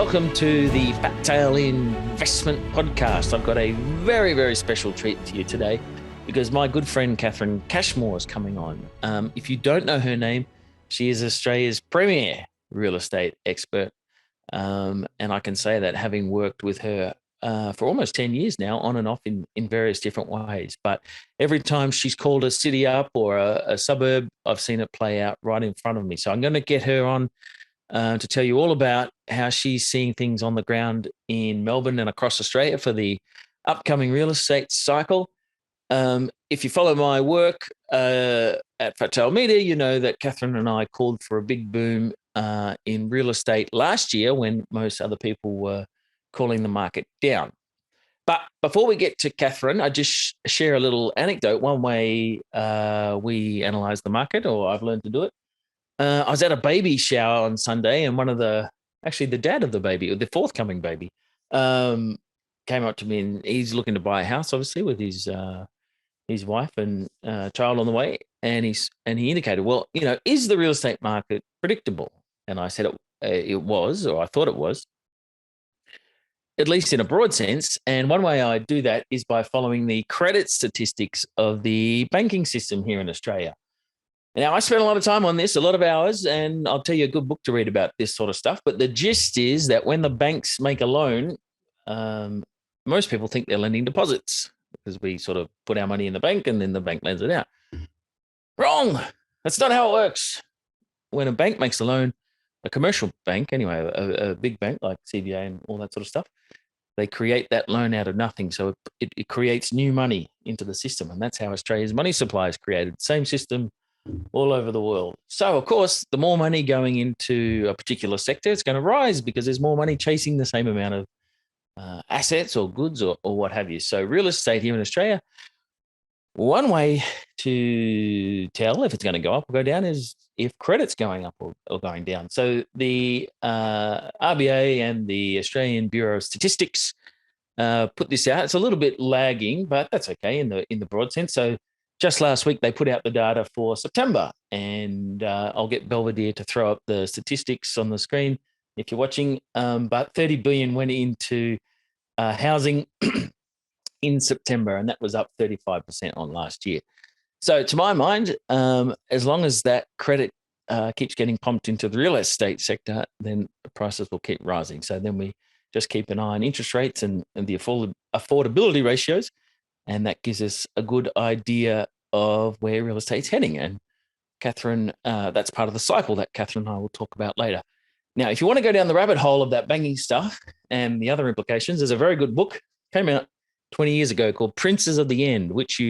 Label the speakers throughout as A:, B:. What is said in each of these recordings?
A: welcome to the Fat Tail Investment Podcast. I've got a very, very special treat for you today because my good friend Catherine Cashmore is coming on. If you don't know her name, she is Australia's premier real estate expert. And I can say that having worked with her for almost 10 years now, on and off in various different ways. But every time she's called a city up or a suburb, I've seen it play out right in front of me. So I'm going to get her on to tell you all about how she's seeing things on the ground in Melbourne and across Australia for the upcoming real estate cycle. If you follow my work at Fat Tail Media, you know that Catherine and I called for a big boom in real estate last year when most other people were calling the market down. But before we get to Catherine, I just share a little anecdote. One way we analyze the market, or I've learned to do it. I was at a baby shower on Sunday, and the dad of the baby, or the forthcoming baby, came up to me, and he's looking to buy a house, obviously, with his wife and child on the way. And he indicated, well, is the real estate market predictable? And I said it was, or I thought it was, at least in a broad sense. And one way I do that is by following the credit statistics of the banking system here in Australia. Now, I spent a lot of time on this, a lot of hours, and I'll tell you a good book to read about this sort of stuff. But the gist is that when the banks make a loan, most people think they're lending deposits because we sort of put our money in the bank and then the bank lends it out. Wrong. That's not how it works. When a bank makes a loan, a commercial bank, anyway, a big bank like CBA and all that sort of stuff, they create that loan out of nothing. So it creates new money into the system. And that's how Australia's money supply is created. Same system all over the world. So, of course, the more money going into a particular sector, it's going to rise because there's more money chasing the same amount of assets or goods or what have you. So real estate here in Australia, one way to tell if it's going to go up or go down is if credit's going up or going down. So the RBA and the Australian Bureau of Statistics put this out. It's a little bit lagging, but that's okay in the broad sense. So just last week, they put out the data for September, and I'll get Belvedere to throw up the statistics on the screen if you're watching. But 30 billion went into housing in September, and that was up 35% on last year. So to my mind, as long as that credit keeps getting pumped into the real estate sector, then the prices will keep rising. So then we just keep an eye on interest rates and the affordability ratios, and that gives us a good idea of where real estate's heading. And Catherine, that's part of the cycle that Catherine and I will talk about later. Now, if you want to go down the rabbit hole of that banking stuff and the other implications, there's a very good book, came out 20 years ago, called Princes of the End, which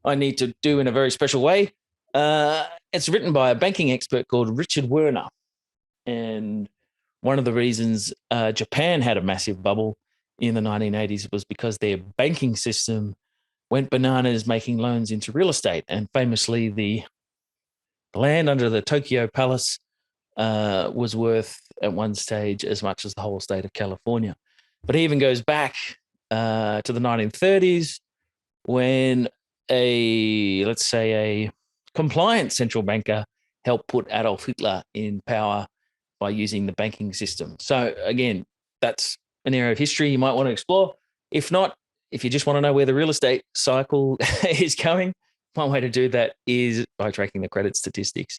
A: I need to do in a very special way. It's written by a banking expert called Richard Werner. And one of the reasons Japan had a massive bubble in the 1980s was because their banking system went bananas making loans into real estate. And famously, the land under the Tokyo Palace was worth at one stage as much as the whole state of California. But it even goes back to the 1930s when let's say a compliant central banker helped put Adolf Hitler in power by using the banking system. So again, that's an area of history you might want to explore. If not, if you just want to know where the real estate cycle is going, one way to do that is by tracking the credit statistics.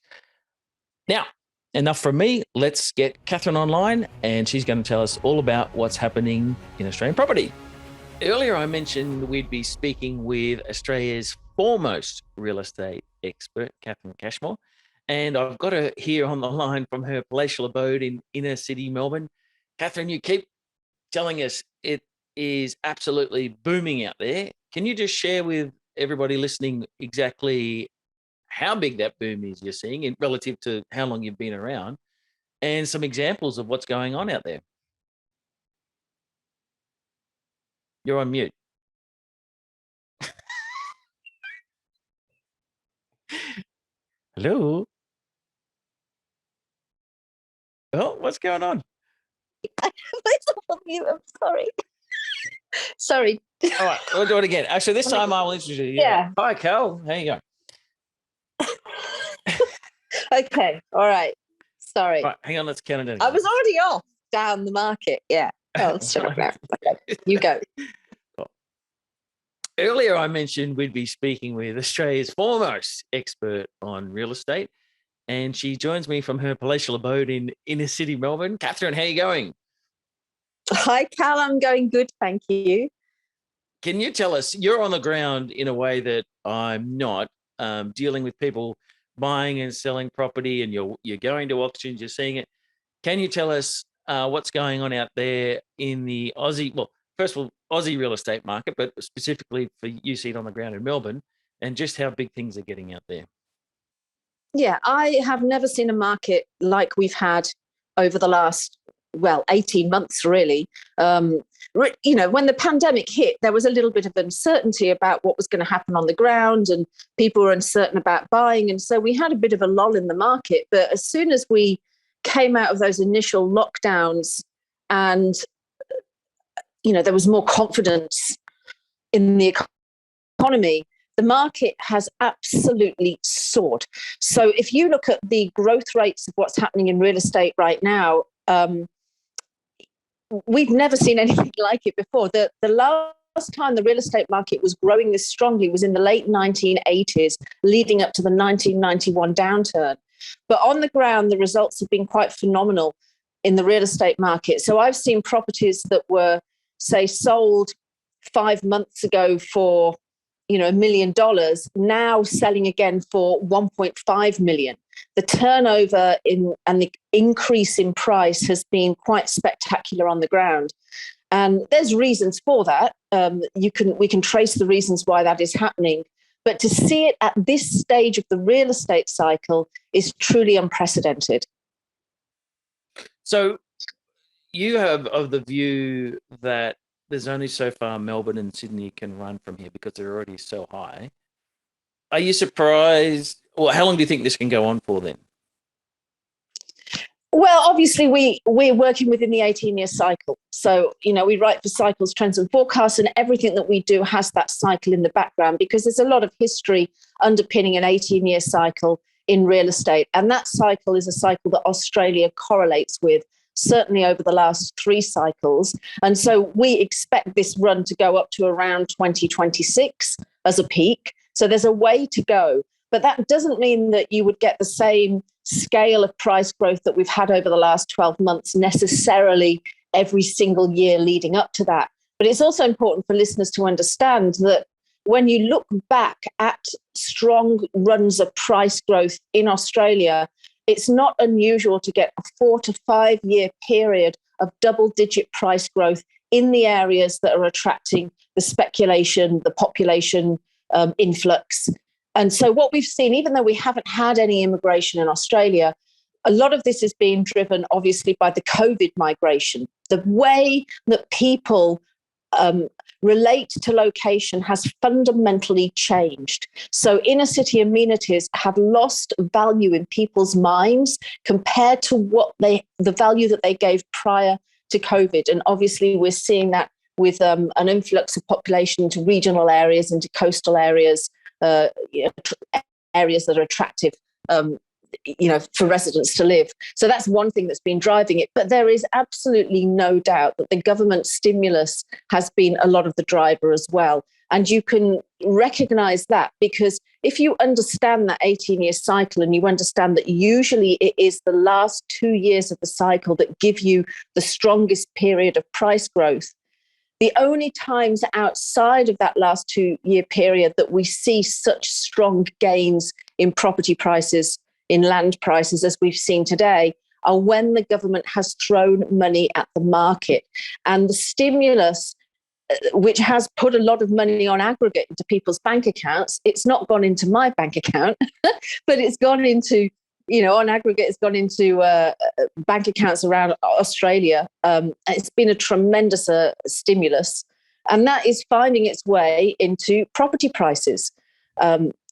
A: Now, enough from me. Let's get Catherine online, and she's going to tell us all about what's happening in Australian property. Earlier, I mentioned we'd be speaking with Australia's foremost real estate expert, Catherine Cashmore, and I've got her here on the line from her palatial abode in inner city Melbourne. Catherine, you keep telling us it is absolutely booming out there. Can you just share with everybody listening exactly how big that boom is you're seeing in relative to how long you've been around, and some examples of what's going on out there? You're on mute. Hello? Oh, what's going on?
B: I have myself on mute. I'm sorry. Sorry.
A: All right, we'll do it again. Actually, this time I will introduce you.
B: Yeah.
A: Hi, Cal. How you going?
B: Okay. All right. Sorry.
A: All right, hang on. Let's count it down.
B: I was already off. down the market. Yeah. Oh, sorry. Okay, you go.
A: Earlier, I mentioned we'd be speaking with Australia's foremost expert on real estate, and she joins me from her palatial abode in inner city Melbourne. Catherine, how are you going?
B: Hi, Callum. Going good, thank you.
A: Can you tell us, you're on the ground in a way that I'm not, dealing with people buying and selling property, and you're going to auctions, you're seeing it. Can you tell us what's going on out there in the Aussie, well, first of all, Aussie real estate market, but specifically for you see it on the ground in Melbourne, and just how big things are getting out there?
B: Yeah, I have never seen a market like we've had over the last, 18 months, really. When the pandemic hit, there was a little bit of uncertainty about what was going to happen on the ground, and people were uncertain about buying. And so we had a bit of a lull in the market. But as soon as we came out of those initial lockdowns and, there was more confidence in the economy, the market has absolutely soared. So if you look at the growth rates of what's happening in real estate right now, we've never seen anything like it before. The last time the real estate market was growing this strongly was in the late 1980s, leading up to the 1991 downturn. But on the ground, the results have been quite phenomenal in the real estate market. So I've seen properties that were, say, sold 5 months ago for $1 million, now selling again for 1.5 million. The turnover and the increase in price has been quite spectacular on the ground. And there's reasons for that. We can trace the reasons why that is happening. But to see it at this stage of the real estate cycle is truly unprecedented.
A: So you have of the view that there's only so far Melbourne and Sydney can run from here because they're already so high. Are you surprised? Well, how long do you think this can go on for then?
B: Well, obviously, we're working within the 18-year cycle. So, we write for cycles, trends and forecasts, and everything that we do has that cycle in the background because there's a lot of history underpinning an 18-year cycle in real estate. And that cycle is a cycle that Australia correlates with, certainly over the last 3 cycles. And so we expect this run to go up to around 2026 as a peak. So there's a way to go. But that doesn't mean that you would get the same scale of price growth that we've had over the last 12 months necessarily every single year leading up to that. But it's also important for listeners to understand that when you look back at strong runs of price growth in Australia, it's not unusual to get a 4 to 5 year period of double-digit price growth in the areas that are attracting the speculation, the population influx. And so what we've seen, even though we haven't had any immigration in Australia, a lot of this is being driven, obviously, by the COVID migration. The way that people relate to location has fundamentally changed. So inner city amenities have lost value in people's minds compared to the value that they gave prior to COVID. And obviously, we're seeing that with an influx of population into regional areas, into coastal areas, areas that are attractive, for residents to live. So that's one thing that's been driving it. But there is absolutely no doubt that the government stimulus has been a lot of the driver as well. And you can recognize that because if you understand that 18-year cycle and you understand that usually it is the last 2 years of the cycle that give you the strongest period of price growth, the only times outside of that last 2 year period that we see such strong gains in property prices, in land prices, as we've seen today, are when the government has thrown money at the market. And the stimulus, which has put a lot of money on aggregate into people's bank accounts, it's not gone into my bank account, but it's gone into, on aggregate, it's gone into bank accounts around Australia. It's been a tremendous stimulus, and that is finding its way into property prices.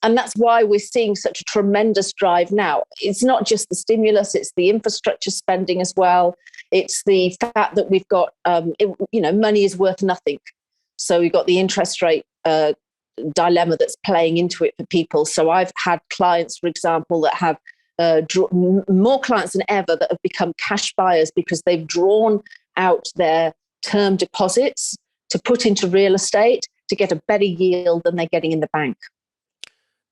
B: And that's why we're seeing such a tremendous drive now. It's not just the stimulus, it's the infrastructure spending as well. It's the fact that we've got, money is worth nothing. So we've got the interest rate dilemma that's playing into it for people. So I've had clients, for example, that have more clients than ever that have become cash buyers because they've drawn out their term deposits to put into real estate to get a better yield than they're getting in the bank.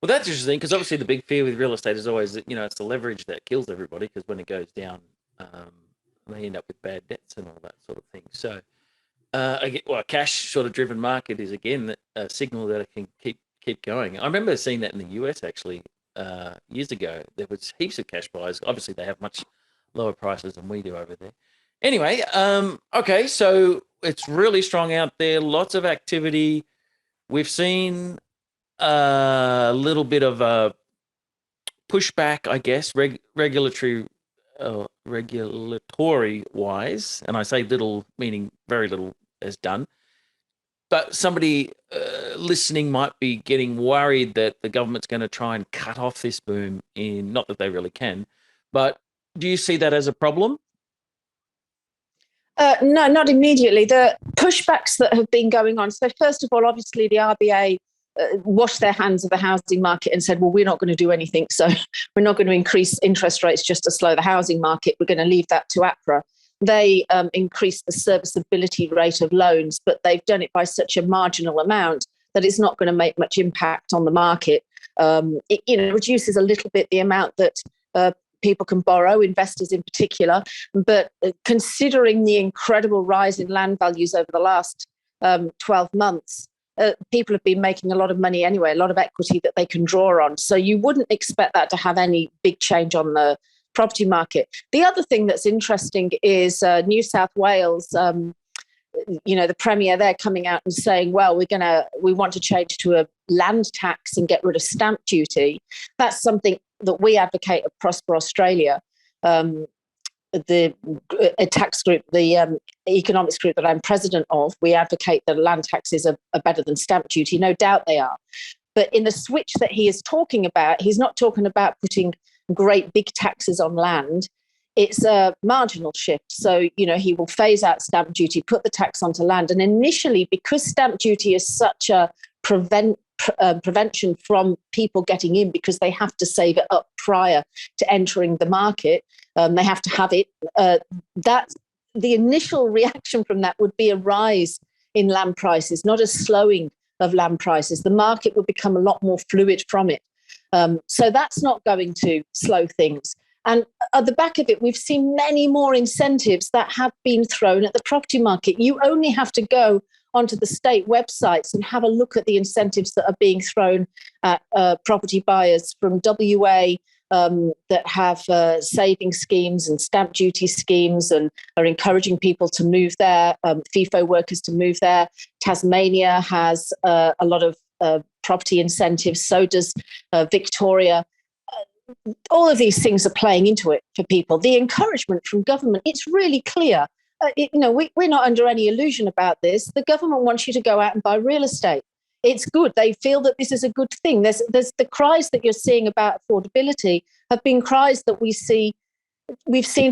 A: Well, that's interesting because obviously the big fear with real estate is always that, it's the leverage that kills everybody, because when it goes down, they end up with bad debts and all that sort of thing. So, a cash sort of driven market is again a signal that it can keep going. I remember seeing that in the US actually years ago. There was heaps of cash buyers. Obviously, they have much lower prices than we do over there. Anyway, okay, so it's really strong out there. Lots of activity. We've seen a little bit of a pushback, I guess, regulatory wise, and I say little meaning very little is done. But somebody listening might be getting worried that the government's going to try and cut off this boom, not that they really can. But do you see that as a problem?
B: No, not immediately. The pushbacks that have been going on. So first of all, obviously the RBA washed their hands of the housing market and said, well, we're not going to do anything. So we're not going to increase interest rates just to slow the housing market. We're going to leave that to APRA. They increased the serviceability rate of loans, but they've done it by such a marginal amount that it's not going to make much impact on the market. It reduces a little bit the amount that people can borrow, investors in particular. But considering the incredible rise in land values over the last 12 months, people have been making a lot of money anyway, a lot of equity that they can draw on. So you wouldn't expect that to have any big change on the property market. The other thing that's interesting is New South Wales, the Premier there coming out and saying, well, we want to change to a land tax and get rid of stamp duty. That's something that we advocate at Prosper Australia. The tax group, the economics group that I'm president of, we advocate that land taxes are better than stamp duty. No doubt they are. But in the switch that he is talking about, he's not talking about putting great big taxes on land. It's a marginal shift. So, he will phase out stamp duty, put the tax onto land. And initially, because stamp duty is such a prevention from people getting in, because they have to save it up prior to entering the market, they have to have it. That the initial reaction from that would be a rise in land prices, not a slowing of land prices. The market would become a lot more fluid from it. So that's not going to slow things. And at the back of it, we've seen many more incentives that have been thrown at the property market. You only have to go onto the state websites and have a look at the incentives that are being thrown at property buyers from WA that have saving schemes and stamp duty schemes and are encouraging people to move there, FIFO workers to move there. Tasmania has a lot of property incentives. So does Victoria. All of these things are playing into it for people. The encouragement from government, it's really clear. We're not under any illusion about this. The government wants you to go out and buy real estate. It's good. They feel that this is a good thing. There's the cries that you're seeing about affordability have been cries that we've seen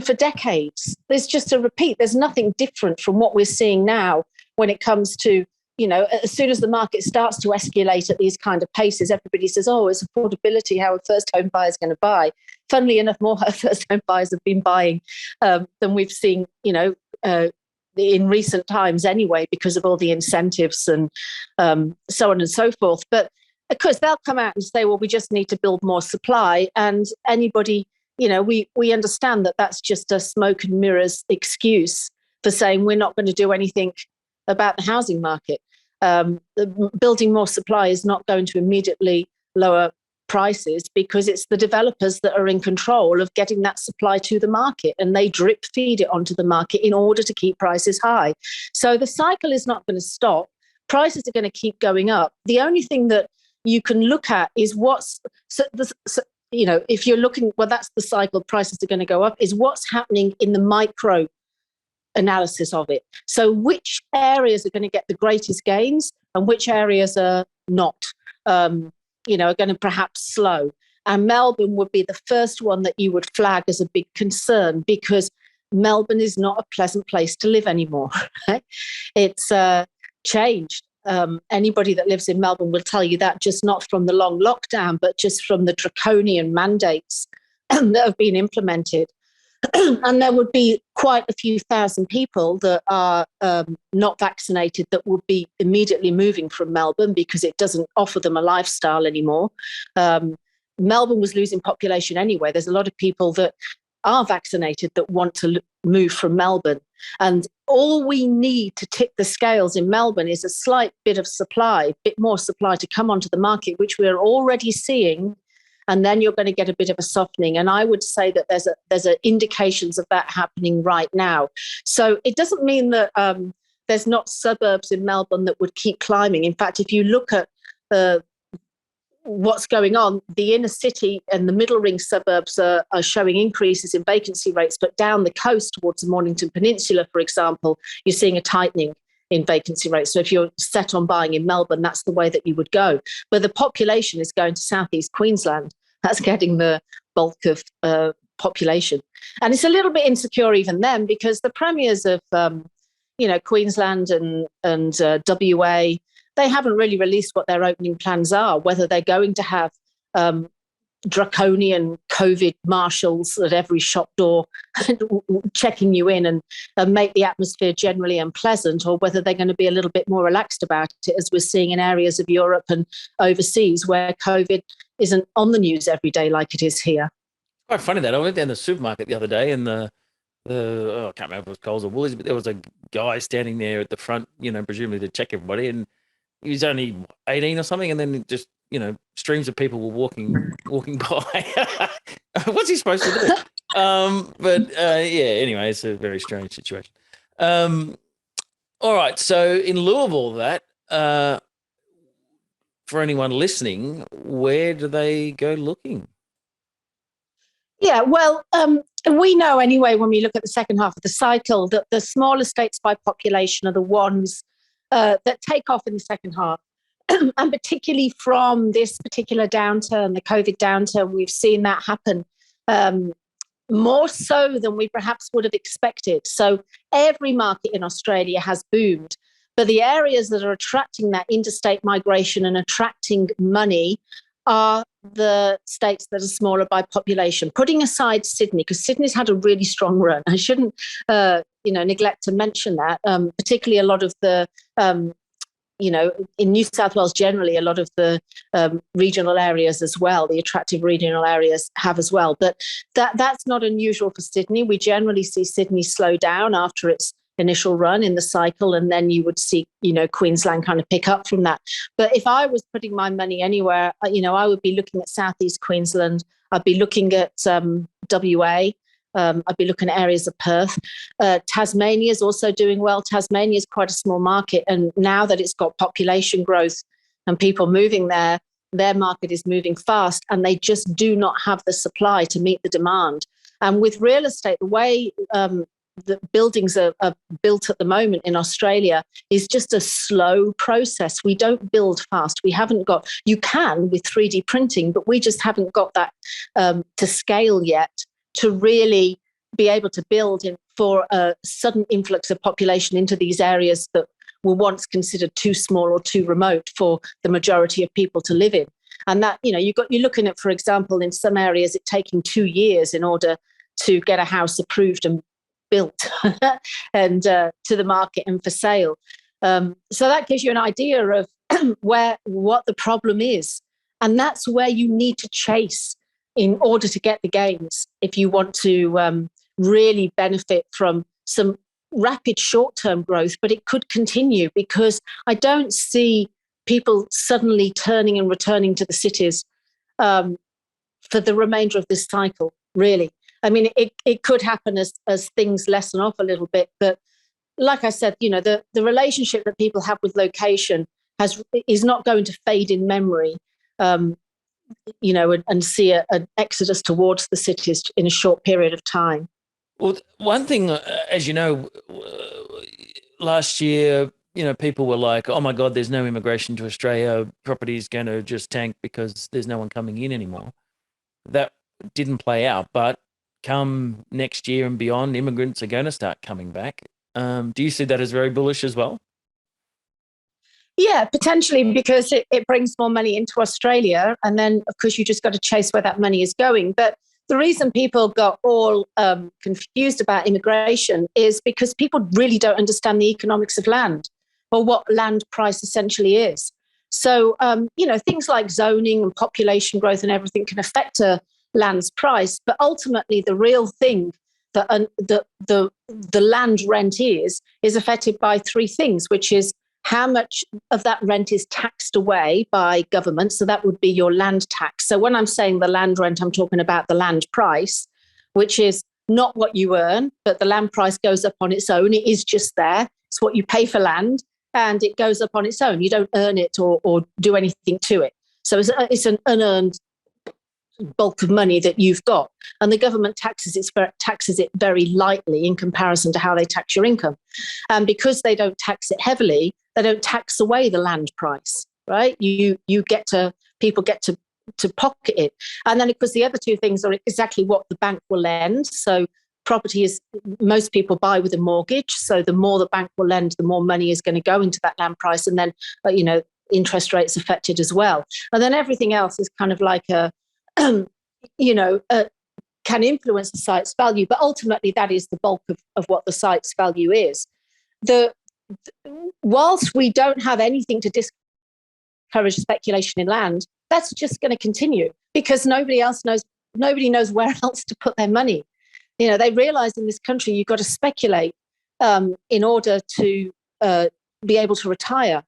B: for decades. There's just a repeat. There's nothing different from what we're seeing now when it comes to, as soon as the market starts to escalate at these kind of paces, everybody says, oh, it's affordability, how a first home buyer is going to buy. Funnily enough, more first home buyers have been buying than we've seen, in recent times anyway, because of all the incentives and so on and so forth. But of course, they'll come out and say, well, we just need to build more supply. And anybody, we understand that that's just a smoke and mirrors excuse for saying we're not going to do anything about the housing market. Building more supply is not going to immediately lower prices because it's the developers that are in control of getting that supply to the market, and they drip feed it onto the market in order to keep prices high. So the cycle is not going to stop. Prices are going to keep going up. The only thing that you can look at is if you're looking, well, that's the cycle, prices are going to go up, is what's happening in the micro analysis of it. So which areas are going to get the greatest gains and which areas are not, are going to perhaps slow. And Melbourne would be the first one that you would flag as a big concern, because Melbourne is not a pleasant place to live anymore. Right? It's changed. Anybody that lives in Melbourne will tell you that, just not from the long lockdown, but just from the draconian mandates that have been implemented. And there would be quite a few thousand people that are not vaccinated that would be immediately moving from Melbourne because it doesn't offer them a lifestyle anymore. Melbourne was losing population anyway. There's a lot of people that are vaccinated that want to move from Melbourne. And all we need to tip the scales in Melbourne is a slight bit of supply, bit more supply to come onto the market, which we're already seeing. And then you're going to get a bit of a softening. And I would say that there's indications of that happening right now. So it doesn't mean that there's not suburbs in Melbourne that would keep climbing. In fact, if you look at what's going on, the inner city and the middle ring suburbs are showing increases in vacancy rates. But down the coast towards the Mornington Peninsula, for example, you're seeing a tightening in vacancy rates. So if you're set on buying in Melbourne, that's the way that you would go. But the population is going to southeast Queensland. That's getting the bulk of population. And it's a little bit insecure even then, because the premiers of Queensland and WA, they haven't really released what their opening plans are, whether they're going to have draconian COVID marshals at every shop door checking you in and make the atmosphere generally unpleasant, or whether they're going to be a little bit more relaxed about it, as we're seeing in areas of Europe and overseas where COVID isn't on the news every day like it is here.
A: Quite funny that I went down the supermarket the other day and I can't remember if it was Coles or Woolies, but there was a guy standing there at the front, presumably to check everybody, and he was only 18 or something, and then just streams of people were walking by. What's he supposed to do? Anyway, it's a very strange situation. All right, so in lieu of all that, for anyone listening, where do they go looking?
B: Yeah, well, we know anyway, when we look at the second half of the cycle, that the smaller states by population are the ones that take off in the second half. And particularly from this particular downturn, the COVID downturn, we've seen that happen more so than we perhaps would have expected. So every market in Australia has boomed, but the areas that are attracting that interstate migration and attracting money are the states that are smaller by population. Putting aside Sydney, because Sydney's had a really strong run. I shouldn't, neglect to mention that. Particularly a lot of the, in New South Wales generally, a lot of the regional areas as well, the attractive regional areas have as well. But that's not unusual for Sydney. We generally see Sydney slow down after its initial run in the cycle, and then you would see, Queensland kind of pick up from that. But if I was putting my money anywhere, I would be looking at southeast Queensland. I'd be looking at WA. I'd be looking at areas of Perth. Tasmania is also doing well. Tasmania is quite a small market, and now that it's got population growth and people moving there, their market is moving fast, and they just do not have the supply to meet the demand. And with real estate, the way the buildings are built at the moment in Australia is just a slow process. We don't build fast. We haven't got, you can with 3D printing, but we just haven't got that to scale yet to really be able to build for a sudden influx of population into these areas that were once considered too small or too remote for the majority of people to live in. And that, you're looking at, for example, in some areas, it taking 2 years in order to get a house approved and built and to the market and for sale. So that gives you an idea of what the problem is. And that's where you need to chase in order to get the gains if you want to really benefit from some rapid short-term growth. But it could continue, because I don't see people suddenly turning and returning to the cities for the remainder of this cycle, really. I mean, it could happen as things lessen off a little bit. But like I said, the relationship that people have with location is not going to fade in memory, and see an exodus towards the cities in a short period of time.
A: Well, one thing, as you know, last year, people were like, oh my God, there's no immigration to Australia. Property is going to just tank because there's no one coming in anymore. That didn't play out, but come next year and beyond, immigrants are going to start coming back. Do you see that as very bullish as well?
B: Yeah, potentially, because it brings more money into Australia. And then, of course, you just got to chase where that money is going. But the reason people got all confused about immigration is because people really don't understand the economics of land or what land price essentially is. So, things like zoning and population growth and everything can affect a land's price. But ultimately, the real thing that the land rent is affected by three things, which is how much of that rent is taxed away by government. So that would be your land tax. So when I'm saying the land rent, I'm talking about the land price, which is not what you earn, but the land price goes up on its own. It is just there. It's what you pay for land, and it goes up on its own. You don't earn it or do anything to it. So it's an unearned bulk of money that you've got, and the government taxes it very lightly in comparison to how they tax your income. And because they don't tax it heavily, they don't tax away the land price, right? People get to pocket it. And then, of course, the other two things are exactly what the bank will lend. So property is, most people buy with a mortgage. So the more the bank will lend, the more money is going to go into that land price. And then, interest rates affected as well. And then everything else is kind of like can influence the site's value. But ultimately, that is the bulk of what the site's value is. Whilst we don't have anything to discourage speculation in land, that's just going to continue because nobody knows where else to put their money. They realize in this country you've got to speculate in order to be able to retire.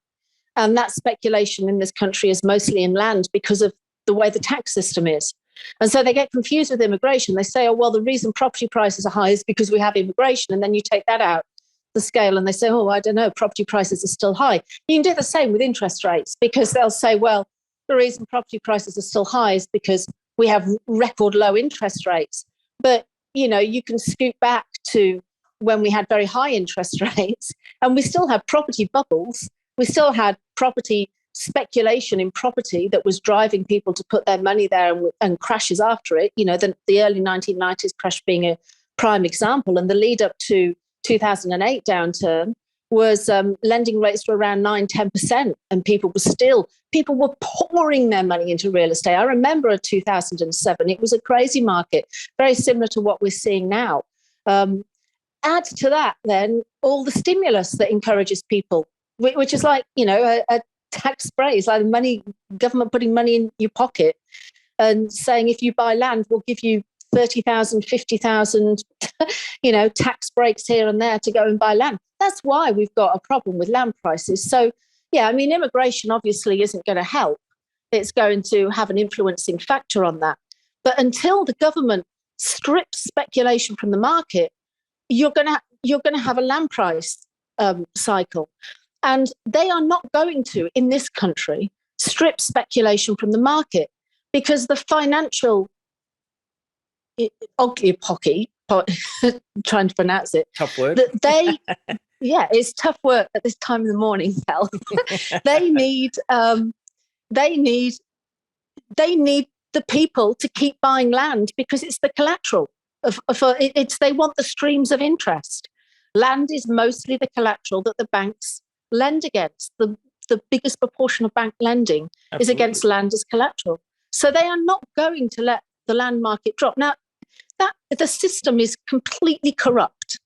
B: And that speculation in this country is mostly in land because of the way the tax system is. And so they get confused with immigration. They say, oh, well, the reason property prices are high is because we have immigration. And then you take that out the scale and they say, oh, I don't know, property prices are still high. You can do the same with interest rates because they'll say, well, the reason property prices are still high is because we have record low interest rates. But, you can scoot back to when we had very high interest rates and we still had property bubbles. We still had property speculation in property that was driving people to put their money there and crashes after it. The early 1990s crash being a prime example, and the lead up to 2008 downturn was lending rates were around 9-10%, and people were pouring their money into real estate. I remember 2007, it was a crazy market, very similar to what we're seeing now. Add to that then all the stimulus that encourages people, which is like, a tax break, like government putting money in your pocket and saying, if you buy land, we'll give you 30,000, 50,000, tax breaks here and there to go and buy land. That's why we've got a problem with land prices. So, immigration obviously isn't going to help. It's going to have an influencing factor on that. But until the government strips speculation from the market, you're going to have a land price cycle. And they are not going to, in this country, strip speculation from the market because the financial oligopoly, trying to pronounce it.
A: Tough word.
B: It's tough work at this time of the morning, Cal. They need the people to keep buying land because it's the collateral. They want the streams of interest. Land is mostly the collateral that the banks lend against. The biggest proportion of bank lending is against land as collateral. So they are not going to let the land market drop. Now, the system is completely corrupt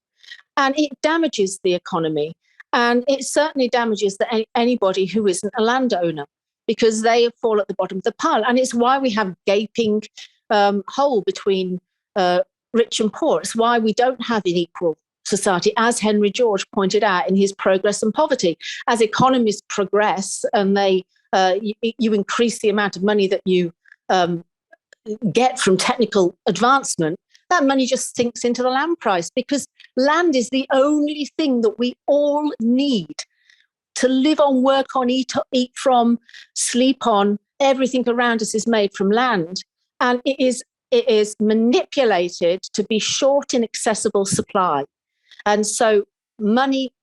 B: and it damages the economy, and it certainly damages anybody who isn't a landowner because they fall at the bottom of the pile. And it's why we have gaping hole between rich and poor. It's why we don't have an equal society, as Henry George pointed out in his Progress and Poverty. As economies progress and you increase the amount of money that you get from technical advancement, that money just sinks into the land price because land is the only thing that we all need to live on, work on, eat from, sleep on. Everything around us is made from land, and it is manipulated to be short in accessible supply. And so the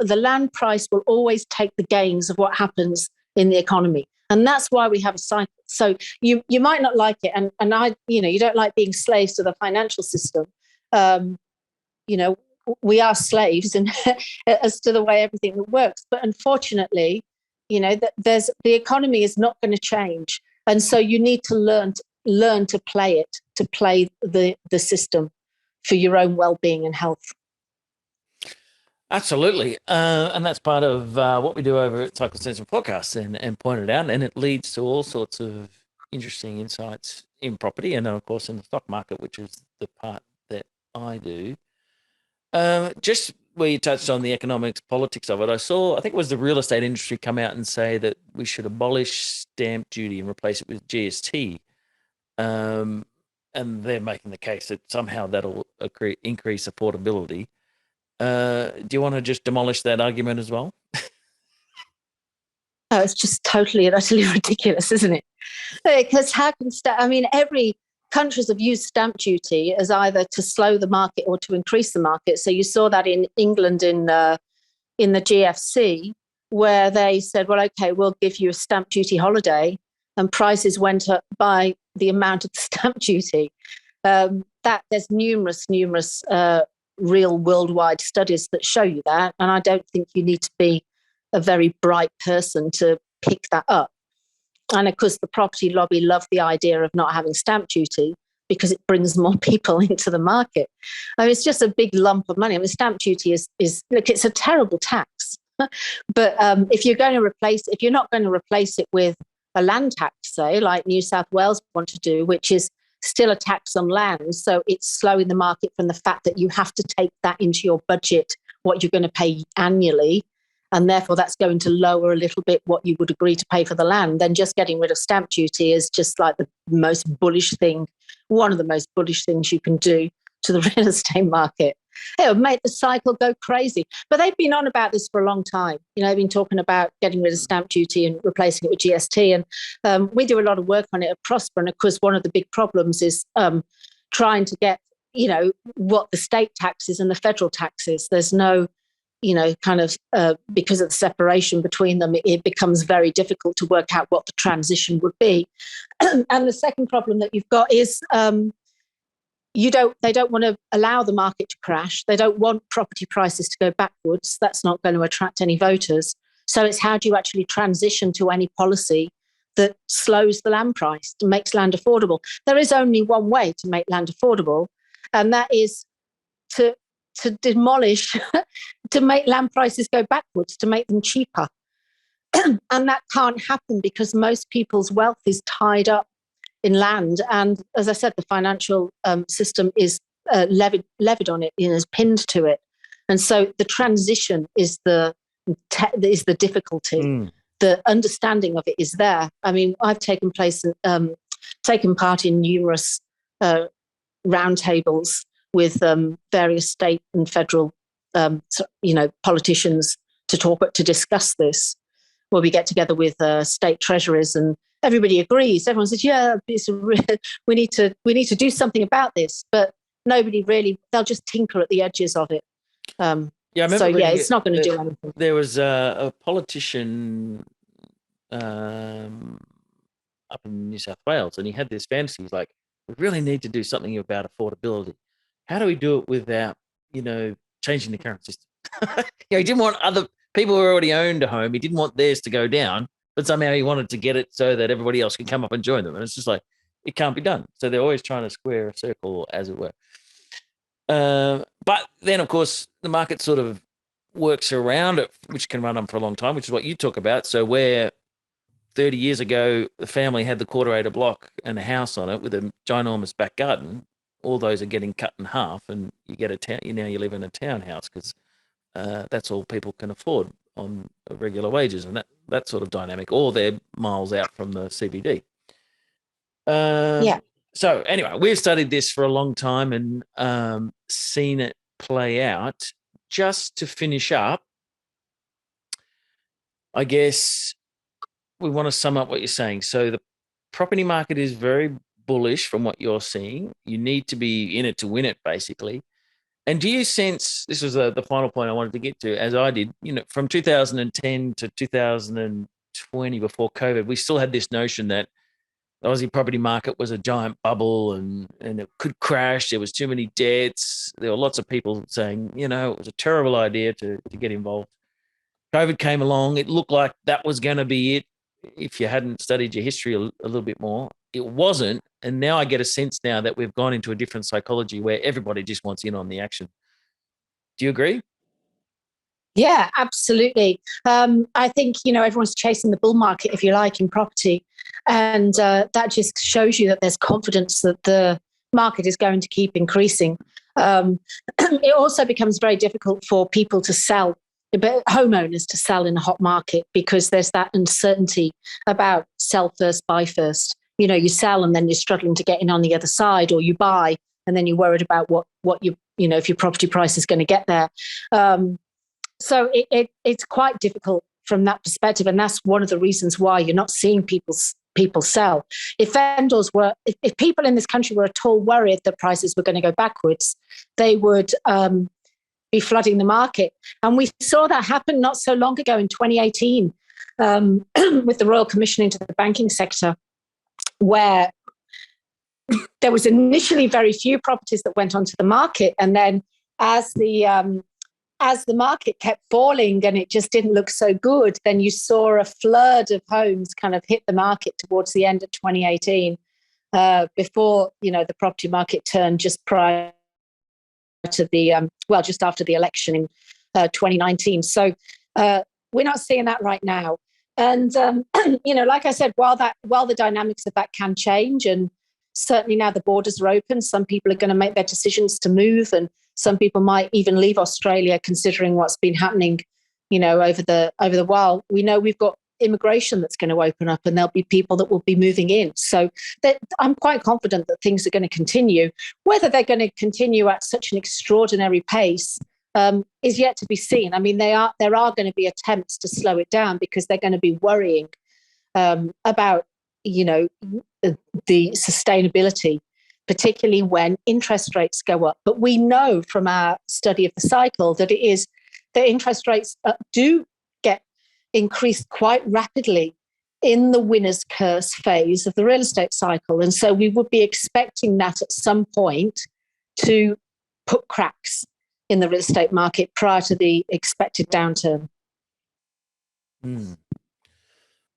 B: land price will always take the gains of what happens in the economy. And that's why we have a cycle. So you might not like it. And I, you don't like being slaves to the financial system. We are slaves and as to the way everything works. But unfortunately, the economy is not going to change. And so you need to learn learn to play it, to play the system for your own well-being and health.
A: Absolutely. And that's part of what we do over at Cycle Sense Podcast and point it out. And it leads to all sorts of interesting insights in property and, of course, in the stock market, which is the part that I do. Just where you touched on the economics, politics of it, I think it was the real estate industry come out and say that we should abolish stamp duty and replace it with GST. And they're making the case that somehow that'll increase affordability. Do you want to just demolish that argument as well?
B: Oh, it's just totally and utterly ridiculous, isn't it? Because how can every countries have used stamp duty as either to slow the market or to increase the market. So you saw that in England in the GFC, where they said, well, okay, we'll give you a stamp duty holiday, and prices went up by the amount of the stamp duty. That there's numerous real worldwide studies that show you that. And I don't think you need to be a very bright person to pick that up. And of course, the property lobby love the idea of not having stamp duty because it brings more people into the market. It's just a big lump of money. Stamp duty is look, it's a terrible tax. But if you're not going to replace it with a land tax, say, like New South Wales want to do, which is still a tax on land. So it's slowing the market from the fact that you have to take that into your budget, what you're going to pay annually. And therefore that's going to lower a little bit what you would agree to pay for the land. Then just getting rid of stamp duty is just like the most bullish thing, one of the most bullish things you can do to the real estate market. It would make the cycle go crazy. But they've been on about this for a long time. They've been talking about getting rid of stamp duty and replacing it with GST. And we do a lot of work on it at Prosper. And of course, one of the big problems is trying to get, what the state tax is and the federal tax is. There's no, because of the separation between them, it becomes very difficult to work out what the transition would be. And the second problem that you've got is they don't want to allow the market to crash. They don't want property prices to go backwards. That's not going to attract any voters. So it's how do you actually transition to any policy that slows the land price, makes land affordable? There is only one way to make land affordable, and that is to demolish, to make land prices go backwards, to make them cheaper. And that can't happen because most people's wealth is tied up in land. And as I said, the financial system is levied on it, is pinned to it. And so the transition is the difficulty. The understanding of it is there. I've taken part in numerous roundtables with various state and federal, politicians to discuss this, where we get together with state treasurers and everybody agrees. Everyone says, "Yeah, we need to do something about this," but nobody really. They'll just tinker at the edges of it. It's not going to do anything.
A: There was a politician up in New South Wales, and he had this fantasy. He's like, "We really need to do something about affordability. How do we do it without, changing the current system?" He didn't want other people who already owned a home. He didn't want theirs to go down, but somehow he wanted to get it so that everybody else can come up and join them. And it's just like, it can't be done. So they're always trying to square a circle, as it were. But then, of course, the market sort of works around it, which can run on for a long time, which is what you talk about. So where 30 years ago, the family had the quarter-acre block and a house on it with a ginormous back garden, all those are getting cut in half, and you get you live in a townhouse because that's all people can afford on regular wages, and that sort of dynamic, or they're miles out from the CBD. So anyway, we've studied this for a long time and seen it play out. Just to finish up, I guess we want to sum up what you're saying. So the property market is very bullish from what you're seeing. You need to be in it to win it, basically. And do you sense, this was the final point I wanted to get to, as I did, from 2010 to 2020 before COVID, we still had this notion that the Aussie property market was a giant bubble and it could crash. There was too many debts. There were lots of people saying, it was a terrible idea to get involved. COVID came along. It looked like that was going to be it if you hadn't studied your history a little bit more. it wasn't. And now I get a sense now that we've gone into a different psychology where everybody just wants in on the action. Do you agree?
C: Yeah, absolutely. I think, everyone's chasing the bull market, if you like, in property. And that just shows you that there's confidence that the market is going to keep increasing. It also becomes very difficult for people to sell, homeowners to sell in a hot market, because there's that uncertainty about sell first, buy first. You sell and then you're struggling to get in on the other side, or you buy and then you're worried about what you if your property price is going to get there. So it's quite difficult from that perspective, and that's one of the reasons why you're not seeing people sell. If if people in this country were at all worried that prices were going to go backwards, they would be flooding the market. And we saw that happen not so long ago in 2018 with the Royal Commission into the banking sector, where there was initially very few properties that went onto the market, and then as the market kept falling and it just didn't look so good, then you saw a flood of homes kind of hit the market towards the end of 2018, before the property market turned just prior to just after the election in 2019. So we're not seeing that right now. And like I said, while the dynamics of that can change, and certainly now the borders are open, some people are going to make their decisions to move, and some people might even leave Australia, considering what's been happening, over the while. We know we've got immigration that's going to open up, and there'll be people that will be moving in. So I'm quite confident that things are going to continue. Whether they're going to continue at such an extraordinary pace is yet to be seen. I mean, there are going to be attempts to slow it down, because they're going to be worrying about the sustainability, particularly when interest rates go up. But we know from our study of the cycle that the interest rates do get increased quite rapidly in the winner's curse phase of the real estate cycle. And so we would be expecting that at some point to put cracks in the real estate market prior to the expected downturn.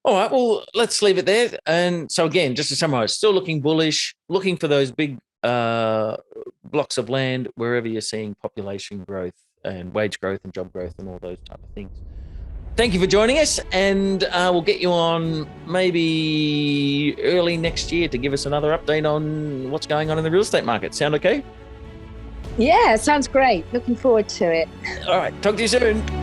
A: All right, well, let's leave it there. And so again, just to summarize, still looking bullish, looking for those big blocks of land wherever you're seeing population growth and wage growth and job growth and all those type of things. Thank you for joining us, and we'll get you on maybe early next year to give us another update on what's going on in the real estate market. Sound okay?
B: Yeah, sounds great. Looking forward to it.
A: All right, talk to you soon.